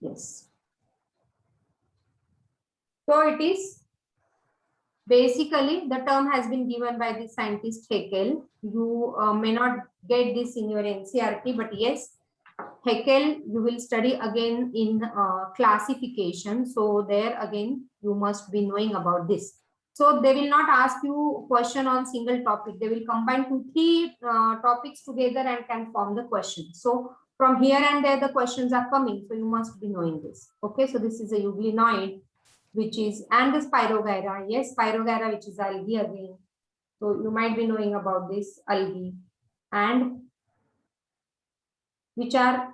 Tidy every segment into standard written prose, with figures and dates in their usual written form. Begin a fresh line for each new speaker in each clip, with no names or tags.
Yes. So it is basically the term has been given by the scientist Haeckel. You may not get this in your NCERT, but yes, Haeckel you will study again in classification. So there again you must be knowing about this. So they will not ask you question on single topic. They will combine 2-3 topics together and can form the question. So from here and there the questions are coming. So you must be knowing this. Okay, so this is a euglenoid, which is, and the Spirogyra. Yes, Spirogyra, which is algae again. So you might be knowing about this algae, and which are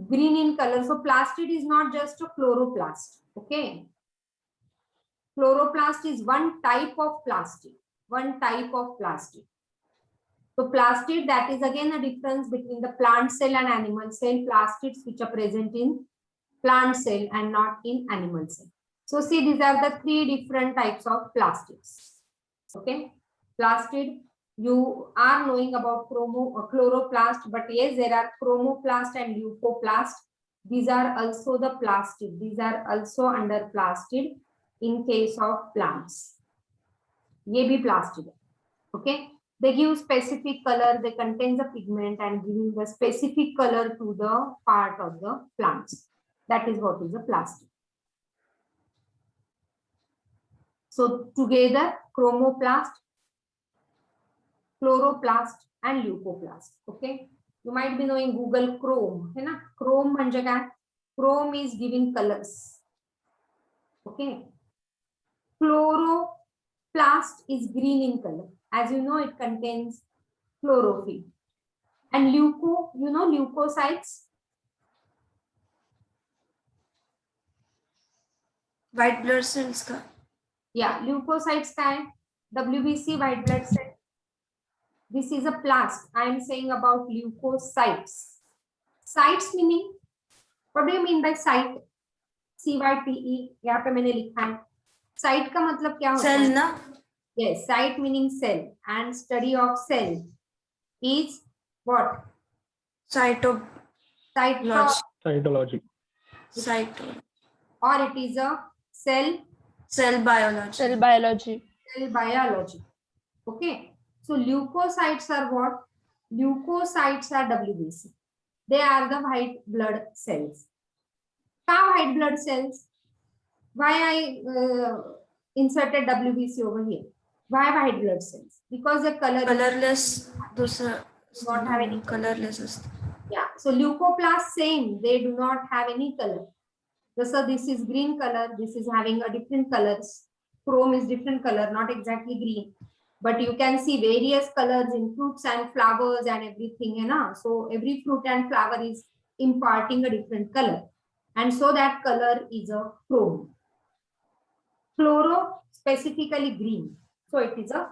green in color. So plastid is not just a chloroplast. Okay. Chloroplast is one type of plastic. One type of plastic. So plastid, that is again a difference between the plant cell and animal cell. Plastids which are present in plant cell and not in animal cell. So see, these are the 3 different types of plastids. Okay. Plastid, you are knowing about chloroplast, but yes, there are chromoplast and leucoplast. These are also the plastid. These are also under plastid in case of plants. Ye bhi plastid. Okay. They give specific color, they contain the pigment and giving the specific color to the part of the plants. That is what is a plastid. So together, chromoplast, chloroplast and leucoplast. Okay. You might be knowing Google Chrome. है ना? Chrome म्हणजे काय? Chrome is giving colors. Okay. Chloroplast is green in color. As you know, it contains chlorophyll. And leuco, you know leukocytes?
White blood cells का.
Yeah, leukocytes का है? WBC, white blood cell. This is a plast. I am saying about leukocytes. Sites meaning, what do you mean by site? CYTE, यहाँ पे मैंने लिखा है. Site का मतलब क्या होता है?
Cell ना?
Yes, site meaning cell, and study of cell is what?
Cytology.
Cytology.
Or it is a cell
biology.
Cell biology.
Cell biology. Okay. So leukocytes are what? Leukocytes are WBC. They are the white blood cells. How white blood cells? Why I inserted WBC over here? Why white blood cells? Because the
colorless. दूसरा
not have any
colorless.
Yeah. So leucoplast same. They do not have any color. So this is green color. This is having a different colors. Chrome is different color, not exactly green. But you can see various colors in fruits and flowers and everything. You know? So every fruit and flower is imparting a different color. And so that color is a chrome. Chloro, specifically green. So it is a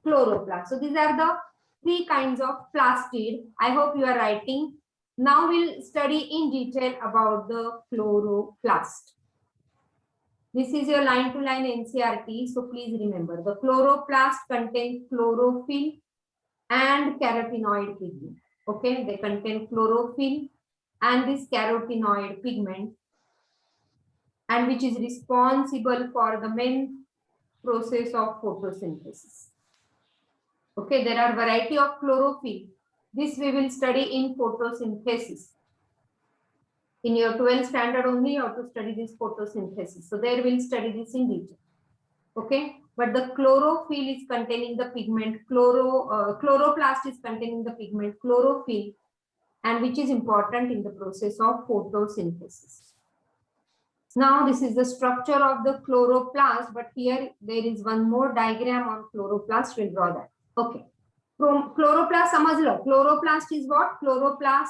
chloroplast. So these are the 3 kinds of plastid. I hope you are writing. Now we'll study in detail about the chloroplast. This is your line-to-line NCERT. So please remember, the chloroplast contains chlorophyll and carotenoid pigment. Okay, they contain chlorophyll and this carotenoid pigment, and which is responsible for the main process of photosynthesis. Okay, there are variety of chlorophyll. This we will study in photosynthesis. In your 12th standard only, you have to study this photosynthesis. So there we'll study this in detail. Okay, but the chlorophyll is containing the pigment. Chloroplast is containing the pigment chlorophyll, and which is important in the process of photosynthesis. Now this is the structure of the chloroplast, but here there is one more diagram on chloroplast. We'll draw that. Okay. Chloroplast, समझ लो. Chloroplast is what? Chloroplast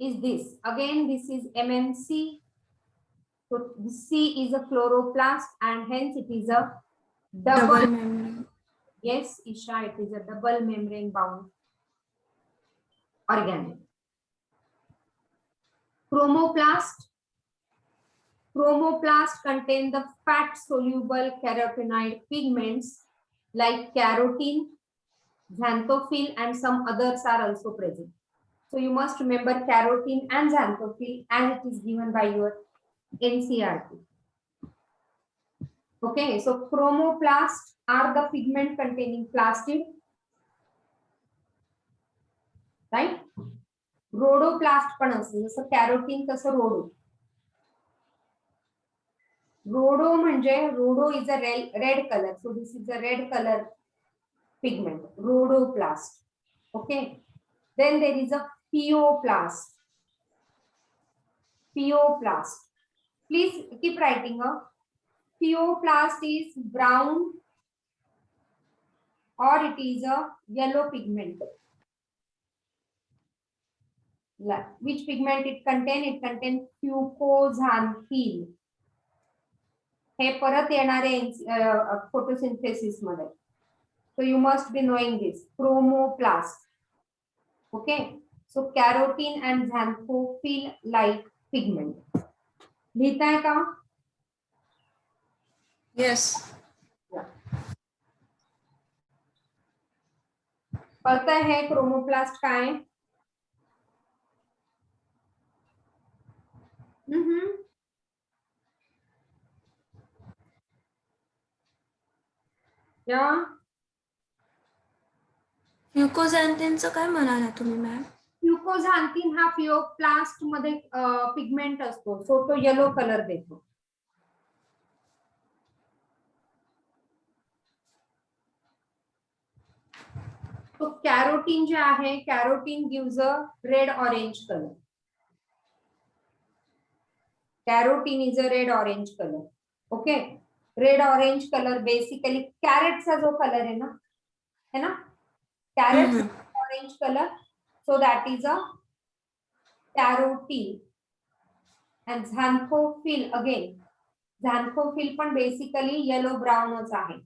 is this. Again, this is MMC. So C is a chloroplast, and hence it is a double membrane. Yes, Isha, it is a double membrane bound organelle. Chromoplast. Chromoplast contain the fat soluble carotenoid pigments like carotene, xanthophyll, and some others are also present. So you must remember carotene and xanthophyll as it is given by your NCERT. Okay, so chromoplasts are the pigment containing plastid, right? Rhodoplast पण असतं जसं carotene तसं रोडो. Rhodo म्हणजे rhodo is a red color. So this is a red color pigment, rhodoplast. Okay. Then there is a pheoplast. Pheoplast. Please keep writing up. Pheoplast is brown or it is a yellow pigment. Which pigment it contain? It contains fucoxanthin. हे परत येणारे photosynthesis मध्ये. So you must be knowing this. Chromoplast. Okay. So carotene and xanthophyll like pigment. लिहिता है का?
Yes.
पता है chromoplast का है? क्या?
फ्युकोझॅन्थिनचं काय म्हणाला तुम्ही मॅम?
फ्युकोझांथिन हा फिओप्लास्ट मध्ये पिगमेंट असतो, सो तो येलो कलर देतो. तो कॅरोटीन जे आहे, carotene gives a red orange colour. Carotene is a red orange colour. Okay, red orange colour basically कैरेटचा जो कलर है ना carrot orange colour, so that is a carotene. and xanthophyll again, xanthophyll पण basically yellow ब्राउनच आहे.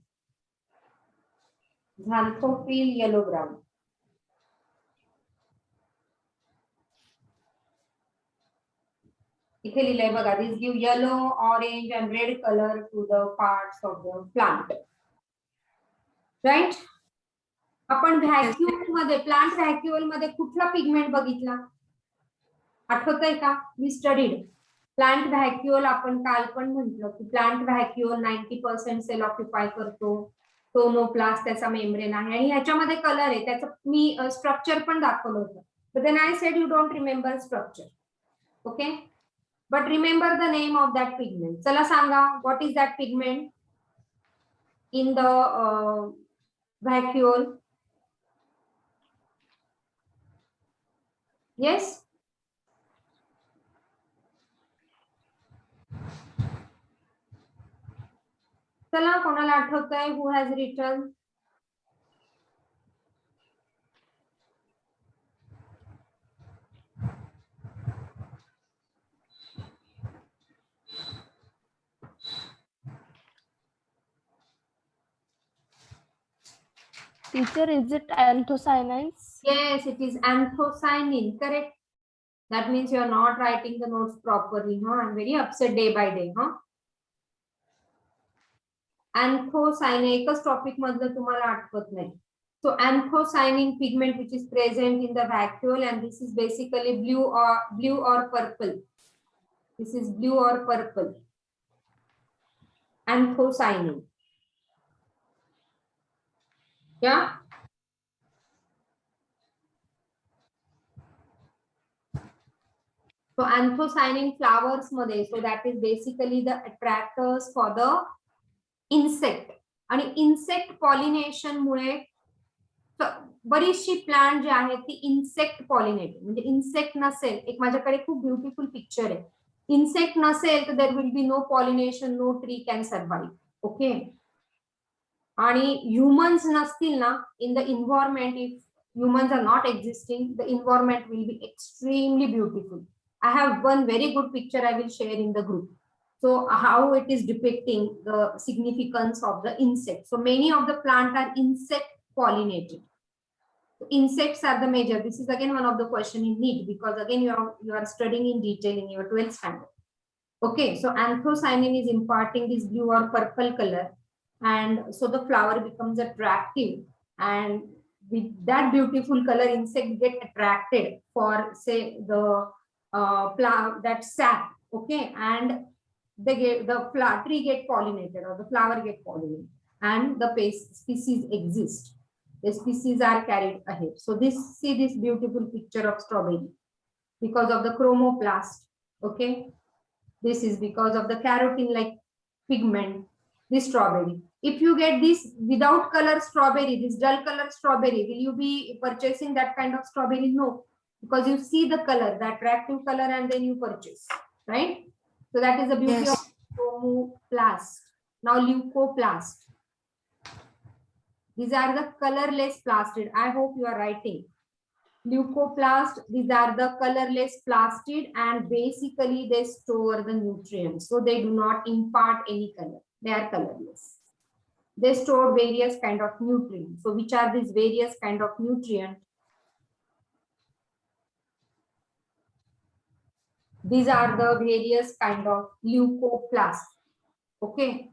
xanthophyll yellow brown. इथे लिहिलंय बघा, this give yellow, orange and red colour to the parts of the plant. Right. आपण vacuole मध्ये, plant व्हॅक्यूल मध्ये कुठला पिगमेंट बघितला आठवतंय का? We studied plant vacuole. आपण काल पण म्हटलं की प्लांट व्हॅक्यूल 90% सेल ऑक्युपाय करतो. टोनोप्लास्ट त्याचा मेम्ब्रेन आहे आणि ह्याच्यामध्ये कलर आहे. त्याचं मी स्ट्रक्चर पण दाखवलं होतं. But then I said you don't remember structure. Okay, but remember the name of that pigment. चला सांगा, what is that pigment in the vacuole? Yes, चला कोणाला आठवतंय? Who has written?
Teacher, is it anthocyanins?
Yes, it is anthocyanin. Correct. That means you are not writing the notes properly. Huh? I'm very upset day by day. Huh? Anthocyanin एकच topic मधलं तुम्हाला आठवत नाही. So anthocyanin pigment which is present in the vacuole, and this is basically blue or purple. This is blue or purple. Anthocyanin. Yeah. So anthocyanin flowers मध्ये, so that is basically the attractors for the insect. आणि insect pollination मुळे बरीचशी plant जी आहेत ती insect pollinated, म्हणजे insect नसेल, एक माझ्याकडे खूप ब्युटिफुल पिक्चर आहे, इन्सेक्ट नसेल तर there will be no pollination, no tree can survive. Okay, आणि ह्युमन्स नसतील ना in the environment, if humans are not existing, the environment will be extremely beautiful. I have one very good picture I will share in the group. So how it is depicting the significance of the insect. So many of the plant are insect pollinated. So insects are the major. This is again one of the question in NEET, because again you are studying in detail in your 12th standard. Okay, so anthocyanin is imparting this blue or purple color, and so the flower becomes attractive, and with that beautiful color, insect get attracted for say the that sap, okay, and they get the tree get pollinated or the flower get pollinated, and the species exist. The species are carried ahead. So see this beautiful picture of strawberry because of the chromoplast, okay. This is because of the carotene like pigment, this strawberry. If you get this without color strawberry, this dull color strawberry, will you be purchasing that kind of strawberry? No, because you see the color, the attractive color, and then you purchase, right? So that is the beauty of
Yes.
chromoplast. Now leucoplast. These are the colorless plastid. I hope you are writing. Leucoplast, these are the colorless plastid, and basically they store the nutrients. So they do not impart any color. They are colorless. They store various kind of nutrients. So which are these various kind of nutrients? These are the various kind of leucoplasts. Okay.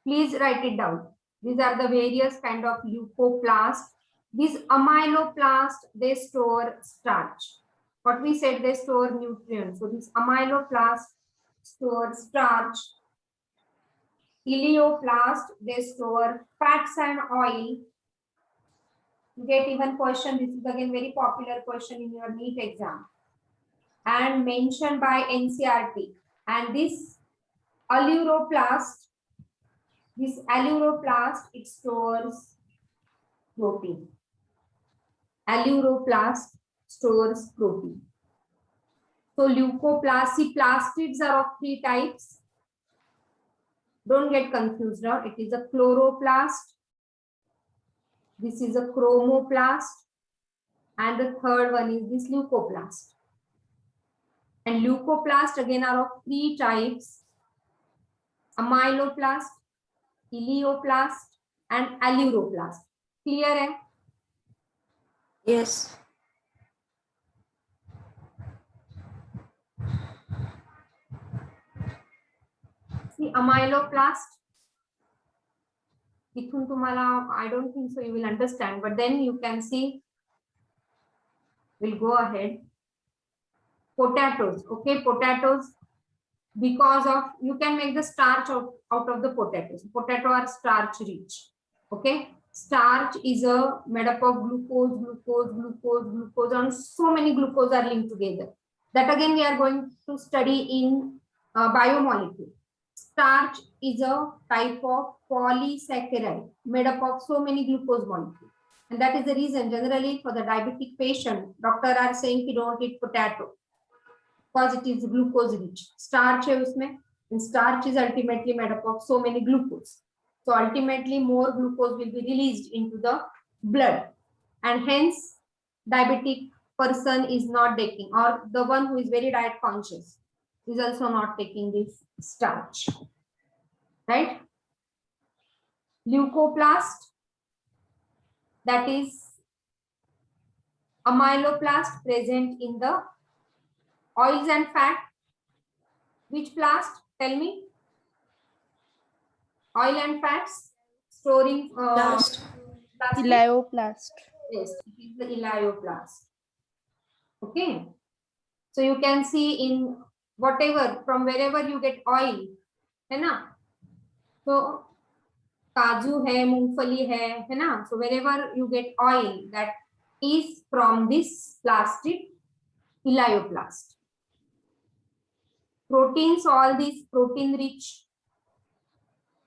Please write it down. These are the various kind of leucoplasts. These amyloplast, they store starch. What we said, they store nutrients. So this amyloplast store starch. Ileoplast, they store fats and oil. You get even question. This is again very popular question in your NEET exam and mentioned by NCERT. And this aleuroplast, it stores protein. Aleuroplast stores protein. So leucoplast, plastids are of 3 types. Don't get confused now. It is a chloroplast. This is a chromoplast. And the third one is this leucoplast. And leucoplast again are of 3 types. Amyloplast, ileoplast, and aleuroplast. Clear hai?
Yes.
See amyloplast. इथून तुम्हाला, I don't think so you will understand, but then you can see. We'll go ahead. Potatoes, okay, potatoes, because of, you can make the starch out of the potatoes. Potato are starch rich, okay. Starch is made up of glucose, and so many glucose are linked together. That again we are going to study in biomolecule. Starch is a type of polysaccharide made up of so many glucose molecules. And that is the reason generally for the diabetic patient, doctor are saying you don't eat potato because it is glucose rich. Starch hai usme, and starch is ultimately made up of so many glucose. So ultimately more glucose will be released into the blood, and hence diabetic person is not taking, or the one who is very diet conscious is also not taking this starch, right? Leucoplast, that is amyloplast present in the oils and fat. Which plast? Tell me. Oil and fats storing
Plast.
plastic?
Elioplast.
Yes, it is the elioplast. Okay. So you can see in whatever, from wherever you get oil, है ना? So काजू है, मूंगफली है ना? So wherever you get oil, that is from this plastic elioplast. Proteins, all these protein rich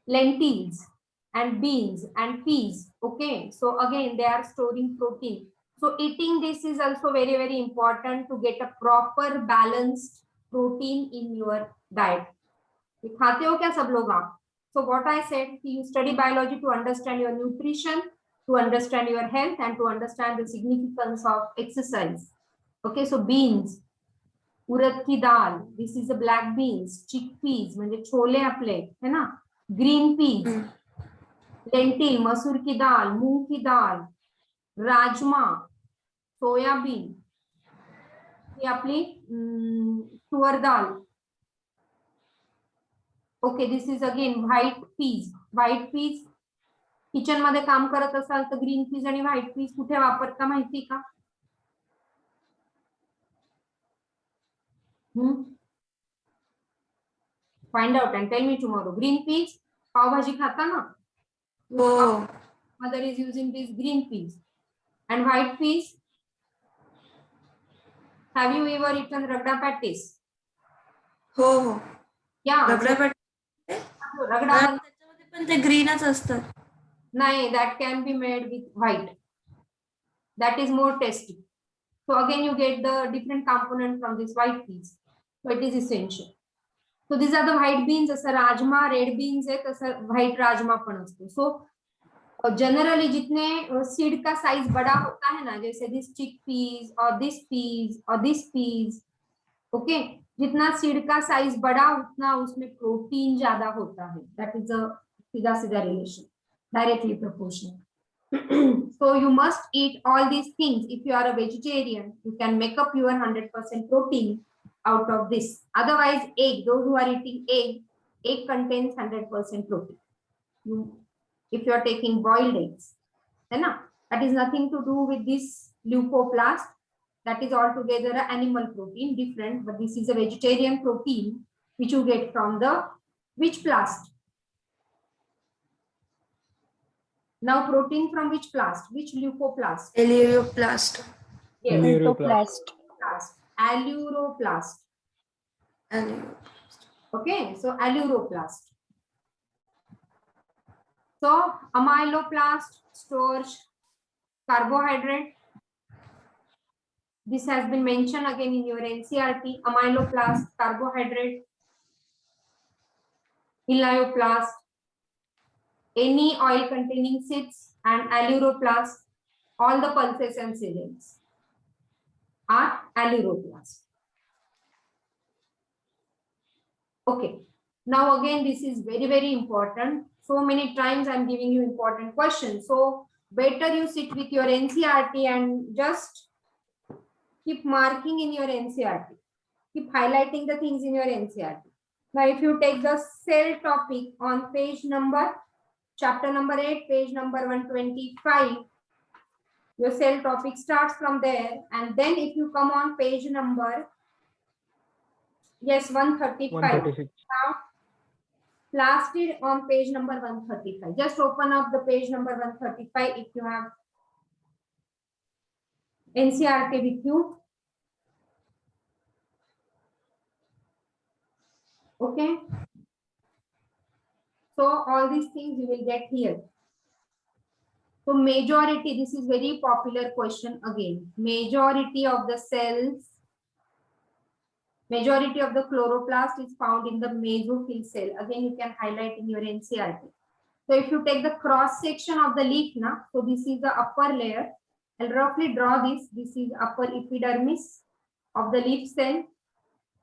lentils and beans and peas, okay. So again they are storing protein. So eating this is also very, very important to get a proper balanced protein in your diet. खाते हो क्या सब लोग आप? So what I said, you study biology to understand your nutrition, to understand your health, and to understand the significance of exercise. Okay, so beans, उड़द की दाल, this is the black beans, chickpeas म्हणजे छोले आपले है ना, green peas, lentil, मसूर की दाल, मूंग की दाल, rajma, soybean, ही आपली तुअर दाल. Okay, this is again white peas. White peas, kitchen मध्ये काम करत असाल तर ग्रीन पीस आणि व्हाईट पीस कुठे वापरता माहिती का? Find out and tell me tomorrow. Green peas pav bhaji खाता ना?
हो
mother is using this green peas. And white peas, have you ever eaten ragda patties?
हो हो
या
रगडा पॅटी
रगडा बन
त्याच्यामध्ये पण ते ग्रीनच असतात.
नाही, that can be made with white. That is more tasty. So again you get the different component from this white peas. So it is essential. So these are the white beans. जसं rajma red beans आहे तसं white rajma पण असतो. So generally जितने seed का size बड़ा होता है ना, जैसे दिस चिक पीज और दिस पीज और दिस पीज, ओके, जितना सीड का साइज बड़ा उतना उसमें प्रोटीन ज्यादा होता है. दैट इज अ सीधा सीधा relation, directly proportional. So you must eat all these things. If you are a vegetarian, you can make up your 100% protein out of this. Otherwise, egg, those who are eating egg contains 100% protein. You, if you are taking boiled eggs, है ना, that is nothing to do with this leucoplast. That is altogether an animal protein, different, but this is a vegetarian protein which you get from the which plast? Now protein from which plast? Which leucoplast?
एलिओप्लास्ट.
Yes,
Entoplast.
plast. Aleuroplast.
LEO
Okay, so aleuroplast. So amyloplast stores carbohydrate. This has been mentioned again in your NCRT. Amyloplast, carbohydrate. Elioplast, any oil containing seeds, and aleuroplast, all the pulses and cereals are aleuroplast. Okay, now again this is very very important. So many times I'm giving you important questions, so better you sit with your NCRT and just keep marking in your NCRT, keep highlighting the things in your NCRT. Now if you take the cell topic on page number, chapter number 8, page number 125, your cell topic starts from there, and then if you come on page number, yes, 135.
136.
Now lasted on page number 135. Just open up the page number 135 if you have NCRT with you. Okay, so all these things you will get here. So majority, this is very popular question again. Majority of the cells, majority of the chloroplast is found in the mesophyll cell. Again, you can highlight in your NCRT. So if you take the cross section of the leaf now, so this is the upper layer. I'll roughly draw this. This is upper epidermis of the leaf cell,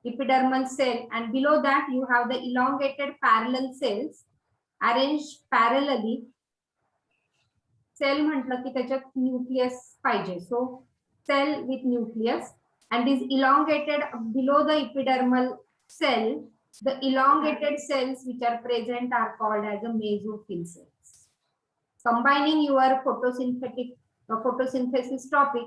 epidermal cell, and below that you have the elongated parallel cells arranged parallelly. Cell म्हटलं की त्याच्यात nucleus पाहिजे. So cell with nucleus, and is elongated below the epidermal cell. The elongated cells which are present are called as a mesophyll cells. Combining your photosynthesis topic,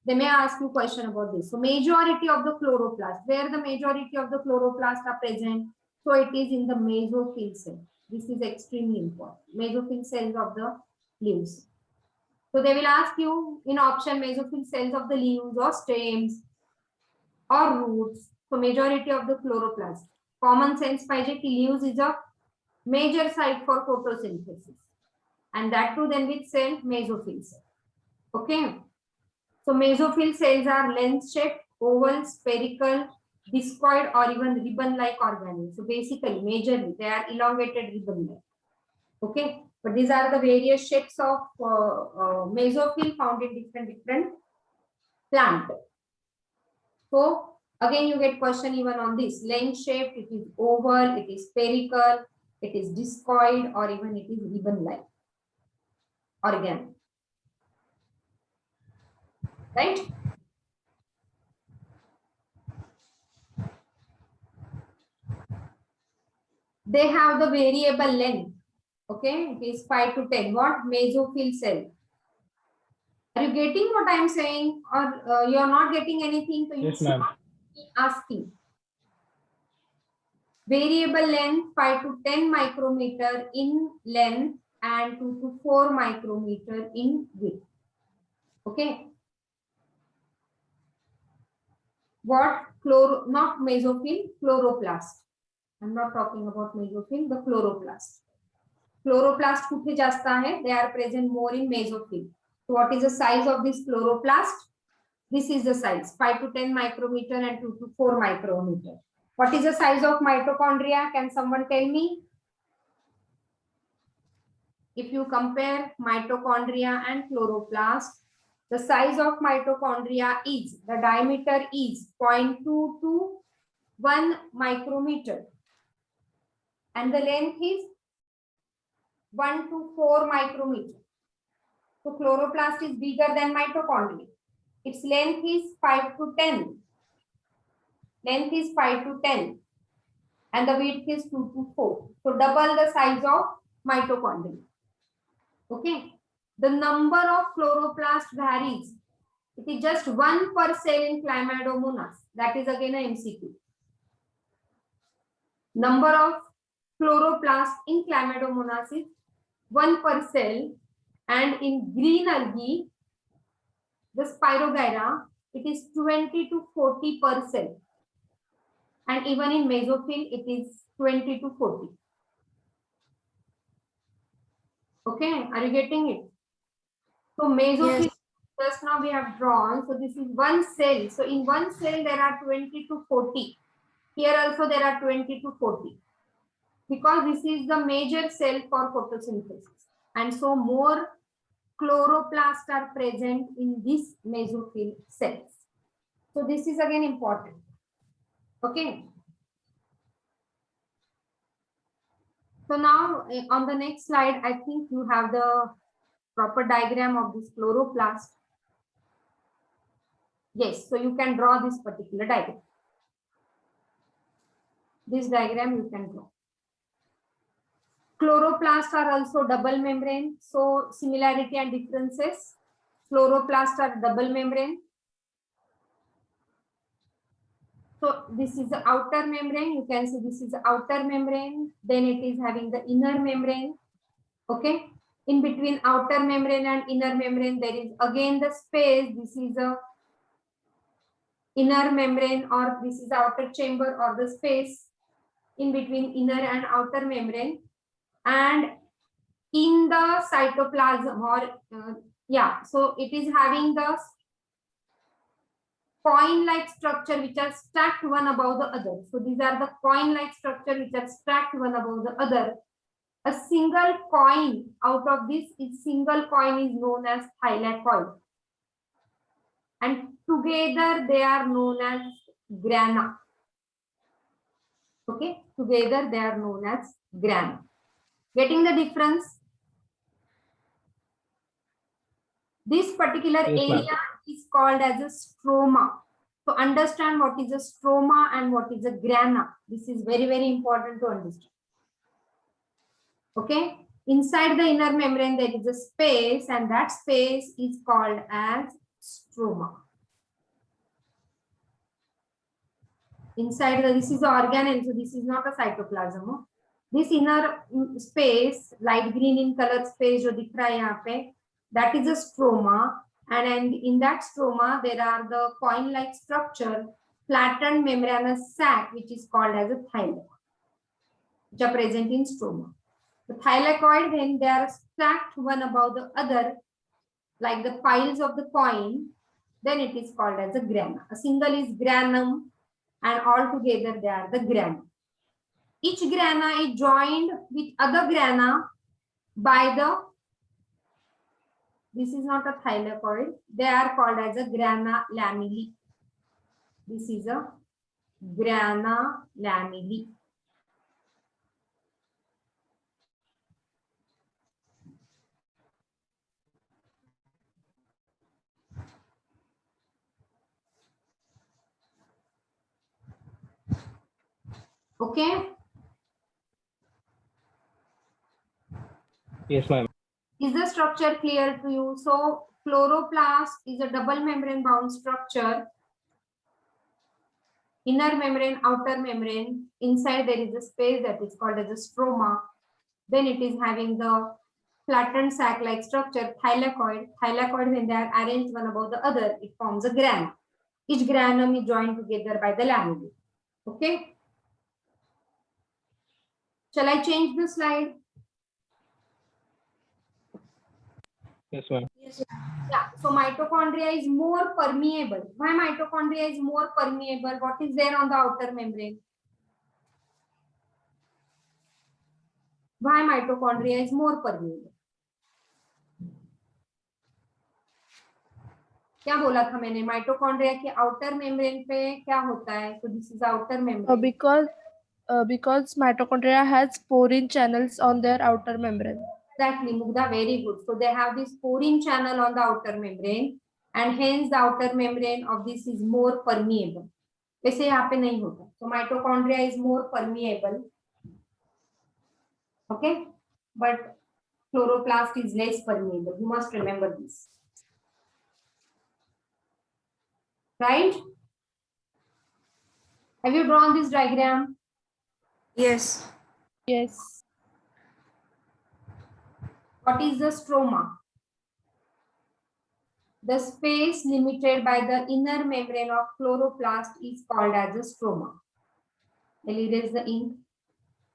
they may ask you question about this. So majority of the chloroplast, where the majority of the chloroplast are present, so it is in the mesophyll cell. This is extremely important. Mesophyll cells of the leaves. So they will ask you in option mesophyll cells of the leaves or stems or roots. So majority of the chloroplast. Common sense paije ki leaves is a major site for photosynthesis, and that too then with cell mesophyll cell. Okay. So mesophyll cells are lens-shaped, oval, spherical, discoid, or even ribbon-like organelles. So basically, majorly, they are elongated ribbon-like. Okay, but these are the various shapes of mesophyll found in different plant. So again, you get question even on this. Lens-shaped, it is oval, it is spherical, it is discoid, or even it is ribbon-like organelle. Right? They have the variable length. Okay, it is 5 to 10. What? Mesophyll cell. Are you getting what I am saying, or you are not getting anything? So you
Yes,
should
ma'am.
keep asking. Variable length 5 to 10 micrometer in length and 2 to 4 micrometer in width. Okay. What? Not mesophyll, chloroplast. I'm not talking about mesophyll, the chloroplast. Chloroplast कुठे जास्त आहे? They are present more in mesophyll. So what is the size of this chloroplast? This is the size, 5 to 10 micrometer and 2 to 4 micrometer. What is the size of mitochondria? Can someone tell me? If you compare mitochondria and chloroplast, the size of mitochondria is, the diameter is 0.2 to 1 micrometer. And the length is 1 to 4 micrometer. So chloroplast is bigger than mitochondria. Its length is 5 to 10. Length is 5 to 10. And the width is 2 to 4. So double the size of mitochondria. Okay. The number of chloroplast varies. It is just 1 per cell in Chlamydomonas. That is again a MCQ. Number of chloroplast in Chlamydomonas is 1 per cell, and in green algae, the Spirogyra, it is 20 to 40 per cell, and even in mesophyll, it is 20 to 40. Okay, are you getting it? So mesophyll,
Yes.
just now we have drawn. So this is one cell. So in one cell there are 20 to 40. Here also there are 20 to 40. Because this is the major cell for photosynthesis. And so more chloroplasts are present in this mesophyll cells. So this is again important. Okay. So now on the next slide, I think you have the proper diagram of this chloroplast. Yes, so you can draw this particular diagram. This diagram you can draw. Chloroplasts are also double membrane. So similarity and differences. Chloroplasts are double membrane. So this is the outer membrane. You can see this is the outer membrane. Then it is having the inner membrane. Okay. In between outer membrane and inner membrane, there is again the space. This is a inner membrane, or this is outer chamber, or the space in between inner and outer membrane. And in the cytoplasm, or so it is having the coin-like structure which are stacked one above the other. So these are the coin-like structure which are stacked one above the other. A single coin out of this single coin is known as thylakoid, and together they are known as grana. Okay, together they are known as grana. Getting the difference? This particular
Yes,
area is called as a stroma. So understand what is a stroma and what is a grana. This is very, very important to understand. Okay. Inside the inner membrane, there is a space, and that space is called as stroma. Inside this is the organelle, so this is not a cytoplasm. This inner space, light green in color space, जो दिख रहा है यहाँ पे, that is a stroma, and in that stroma there are the coin-like structure, flattened membranous sac, which is called as a thylakoid, which are present in stroma. The thylakoid, when they are stacked one above the other, like the piles of the coin, then it is called as a grana. A single is granum, and all together they are the grana. Each grana is joined with other grana by the, this is not a thylakoid, they are called as a grana lamellae. This is a grana lamellae. Okay.
Yes, ma'am.
Is the structure clear to you? So chloroplast is a double membrane bound structure. Inner membrane, outer membrane. Inside there is a space that is called as a stroma. Then it is having the flattened sac-like structure, thylakoid. Thylakoid, when they are arranged one above the other, it forms a granum. Each granum is joined together by the lamellae. Okay. Shall I change the slide?
Yes, ma'am.
Yes.
Yeah, so mitochondria is more permeable. Why mitochondria is more permeable? What is there on the outer membrane? Why mitochondria is more permeable? क्या बोला था मैंने? Mitochondria के outer membrane पे क्या होता है? So this is outer membrane.
Because mitochondria has porine channels on their outer membrane.
Exactly, Mugdha, very good. So they have this porine channel on the outer membrane, and hence the outer membrane of this is more permeable. वैसे यहाँ पे नहीं होता. So mitochondria is more permeable. Okay, but chloroplast is less permeable. You must remember this. Right? Have you drawn this diagram?
Yes.
Yes.
What is the stroma? The space limited by the inner membrane of chloroplast is called as a stroma. I'll erase the ink.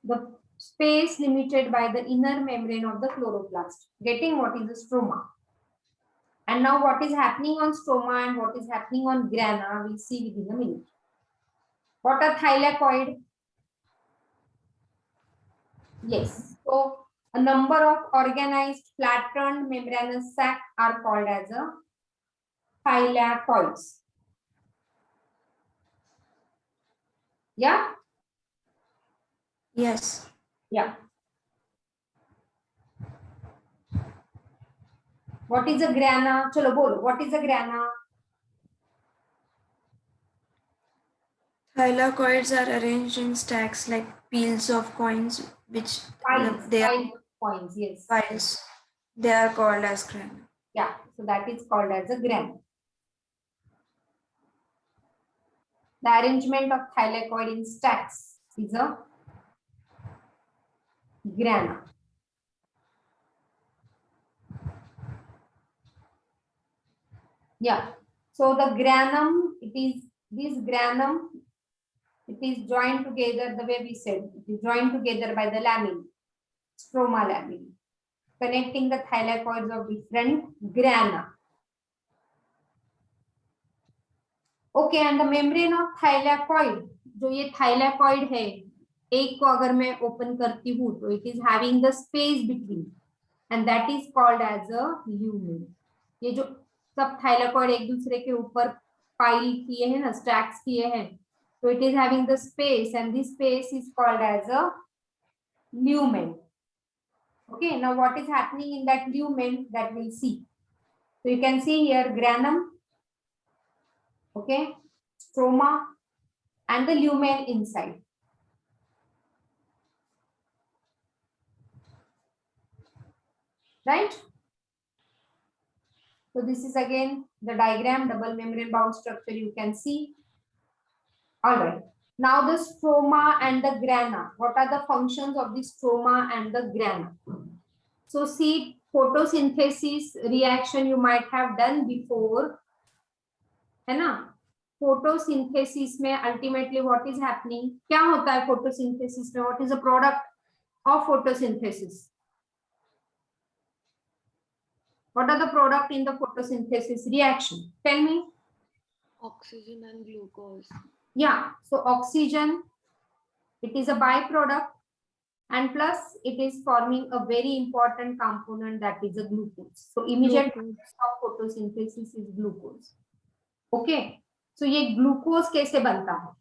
The space limited by the inner membrane of the chloroplast. Getting what is the stroma? And now what is happening on stroma and what is happening on grana, we'll see within a minute. What are thylakoid? Yes. So a number of organized flattened membranous sac are called as a thylakoids. Yeah?
Yes.
Yeah. What is a grana? Chalo bolo. What is a grana?
Thylakoids are arranged in stacks like peels of coins, which
Piles.
they are
Piles of coins. Yes.
piles. They are called as grana.
Yeah. So that is called as a grana. The arrangement of thylakoid in stacks is a grana. Yeah. So the granum, it is this granum, it is joined together the way we said. It is joined together by the lamellae, stroma lamellae, connecting the thylakoids of different grana. Okay, and the membrane of thylakoid, जो ये thylakoid है, एक को अगर मैं open करती हूँ तो it is having the space between, and that is called as a lumen. ये जो सब thylakoid एक दूसरे के ऊपर pile किए हैं ना, stacks किए हैं, so it is having the space, and this space is called as a lumen. Okay, now what is happening in that lumen, that we'll see. So you can see here granum, okay, stroma, and the lumen inside. Right? So this is again the diagram, double membrane bound structure you can see. All right. Now the stroma and the grana. What are the functions of the stroma and the grana? So see, photosynthesis reaction you might have done before. है ना? Photosynthesis में ultimately what is happening? क्या होता है photosynthesis में? What is the product of photosynthesis? What are the product in the photosynthesis reaction? Tell me.
Oxygen and glucose.
Yeah, so oxygen, it is a byproduct, and plus it is forming a very important component, that is a glucose. So immediate process of photosynthesis is glucose. Okay, so ये glucose कैसे बनता है?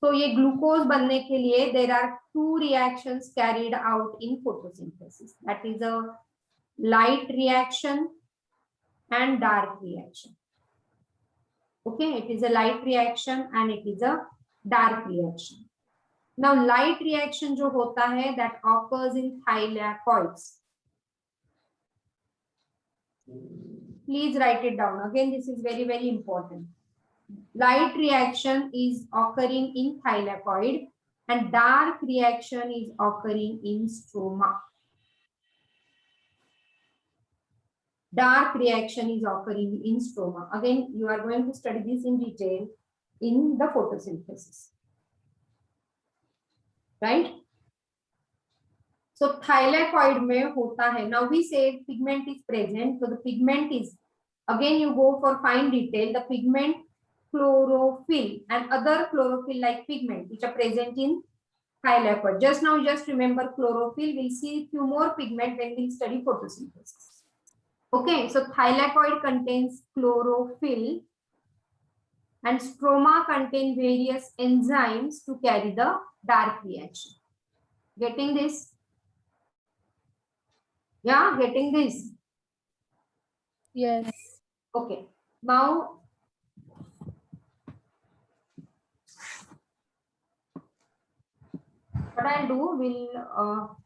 So ये glucose बनने के लिए there are two reactions carried out in photosynthesis. That is a light reaction and dark reaction. Okay, it is a light reaction and it is a dark reaction. Now light reaction जो होता है, that occurs in thylakoids. Please write it down. Again, this is very, very important. Light reaction is occurring in thylakoid and dark reaction is occurring in stroma. Dark reaction is occurring in stroma. Again, you are going to study this in detail in the photosynthesis. Right? So thylakoid में होता है. Now we say pigment is present. So the pigment is, again you go for fine detail, the pigment chlorophyll and other chlorophyll like pigment which are present in thylakoid. Just now, just remember chlorophyll. We'll see few more pigment when we study photosynthesis. Okay, so thylakoid contains chlorophyll and stroma contain various enzymes to carry the dark reaction. Getting this? Yeah, getting this?
Yes.
Okay, now what I'll do, we'll